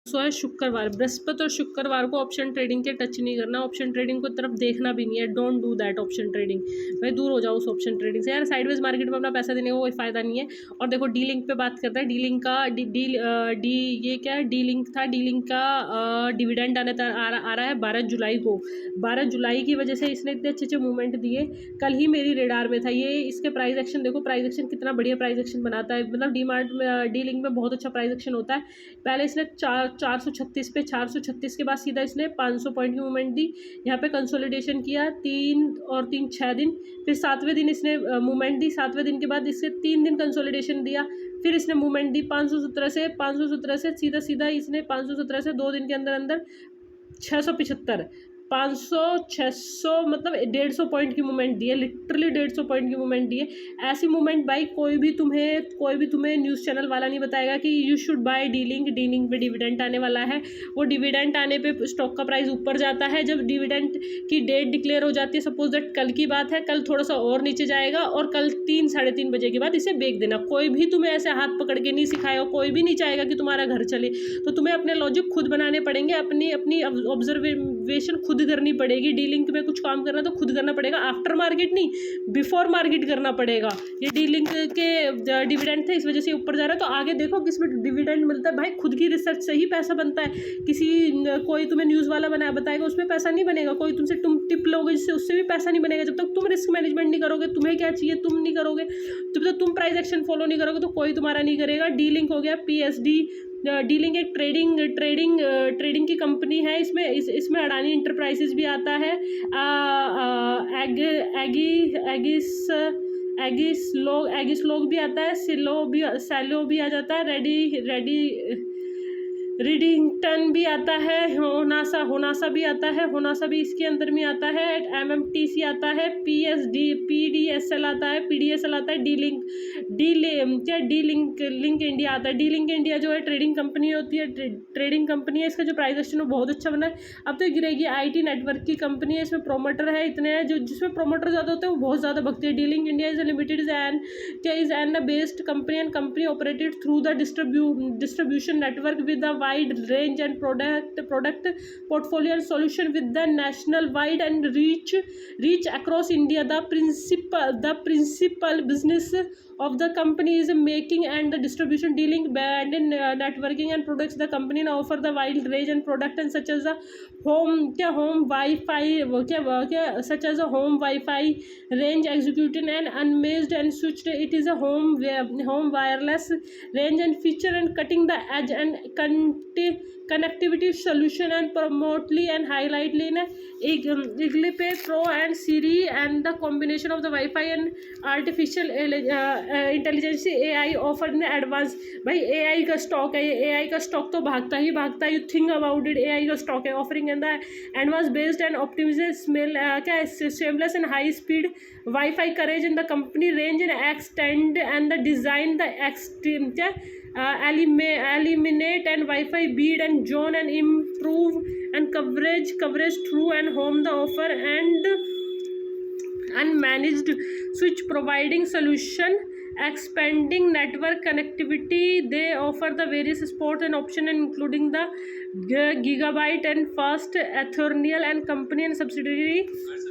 सो है शुक्रवार, बृहस्पति और शुक्रवार को ऑप्शन ट्रेडिंग के टच नहीं करना, ऑप्शन ट्रेडिंग को तरफ देखना भी नहीं है। Don't do that option trading, भाई दूर हो जाओ उस ऑप्शन ट्रेडिंग से यार। साइडवेज मार्केट में अपना पैसा देने का कोई फायदा नहीं है। और देखो डी लिंक पे बात करते हैं। डी लिंक का ये क्या है, डी लिंक था, डी लिंक का डिविडेंड आ रहा है 12 जुलाई को। 12 जुलाई की वजह से इसने इतने अच्छे अच्छे मूवमेंट दिए। कल ही मेरी रेडार में था ये। इसके प्राइस एक्शन देखो, प्राइस एक्शन कितना बढ़िया प्राइस एक्शन बनाता है, मतलब डी मार्ट में डी लिंक में बहुत अच्छा प्राइस एक्शन होता है। पहले इसने 436 पे 436 के बाद सीधा इसने 500 पॉइंट की मूवमेंट दी। यहाँ पे कंसोलिडेशन किया 6 दिन, फिर 7वें दिन इसने मूवमेंट दी। 7वें दिन के बाद इससे 3 दिन कंसोलिडेशन दिया, फिर इसने मूवमेंट दी 517 से सीधा इसने 517 से 2 दिन के अंदर अंदर 675 500 600 मतलब 150 पॉइंट की मूवमेंट दी है, लिटरली 150 पॉइंट की मूवमेंट दी है। ऐसी मूवमेंट भाई कोई भी तुम्हें न्यूज़ चैनल वाला नहीं बताएगा कि you should buy D link पे डिविडेंड आने वाला है। वो डिविडेंड आने पे स्टॉक का प्राइस ऊपर जाता है। जब डिविडेंड की डेट डिक्लेयर हो जाती है, सपोज दैट कल की बात है, कल थोड़ा सा और नीचे जाएगा और कल 3-3:30 बजे के बाद इसे बेच देना। कोई भी तुम्हें ऐसे हाथ पकड़ के नहीं सिखाएगा, कोई भी नहीं चाहेगा कि तुम्हारा घर चले। तो तुम्हें अपने लॉजिक खुद बनाने पड़ेंगे, अपनी ऑब्जर्वेशन खुद करनी पड़ेगी। डी लिंक में कुछ काम करना तो खुद करना पड़ेगा, आफ्टर मार्केट नहीं, बिफोर मार्केट करना पड़ेगा। ये डी लिंक के डिविडेंड थे, इस वजह से ऊपर जा रहा है। तो आगे देखो किसमें डिविडेंड मिलता है, भाई खुद की रिसर्च से ही पैसा बनता है। कोई तुम्हें न्यूज़ वाला बताएगा उसमें पैसा नहीं बनेगा। कोई तुम टिप लोगे जिससे, उससे भी पैसा नहीं बनेगा। जब तक तुम रिस्क मैनेजमेंट नहीं करोगे, तुम्हें क्या चाहिए तुम नहीं करोगे, जब तक तुम प्राइस एक्शन फॉलो नहीं करोगे तो कोई तुम्हारा नहीं करेगा। डी लिंक हो गया PSD। डी लिंक एक ट्रेडिंग की कंपनी है। इसमें अडानी इंटरप्राइजेज भी आता है, एगिस लोग भी आता है, सैलो भी आ जाता है, रिडिंगटन भी आता है, होनासा भी आता है, होनासा भी इसके अंदर में आता है, MMTC आता है, PDSL आता है, डी लिंक इंडिया आता है। डी लिंक इंडिया जो है ट्रेडिंग कंपनी होती है, ट्रेडिंग कंपनी है। इसका जो प्राइस एक्शन है बहुत अच्छा बना है। अब तो गिरेगी। IT नेटवर्क की कंपनी है, इसमें प्रोमोटर है इतने हैं, जो जिसमें प्रोमोटर ज़्यादा होते हैं वो बहुत ज़्यादा भगते हैं। D link India is limited is an based company and company operated through the distribution network with the wide range and product portfolio and solution with the national wide and reach across India. The principal business of the company is making and the distribution, dealing, band and networking and products. The company now offer the wide range and product and such as the home Wi-Fi such as a home Wi-Fi range executed and unmazed and switched. It is a home wireless range and feature and cutting the edge and connectivity solution and promotely and highlight lane Iglipay Pro and Siri and the combination of the Wi-Fi and artificial intelligence AI offer ने advance. भाई AI का stock है, ये AI का stock तो भागता ही भागता है। You think about it, AI का स्टॉक है। Offering in the advance based and optimization क्या seamless and high speed WiFi coverage in the company range and extend and the design the extreme क्या eliminate and Wi-Fi bead and zone and improve and coverage through and home the offer and unmanaged switch providing solution expanding network connectivity. They offer the various sports and option including the gigabyte and fast Ethernet and company and subsidiary.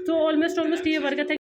तो almost ये work है।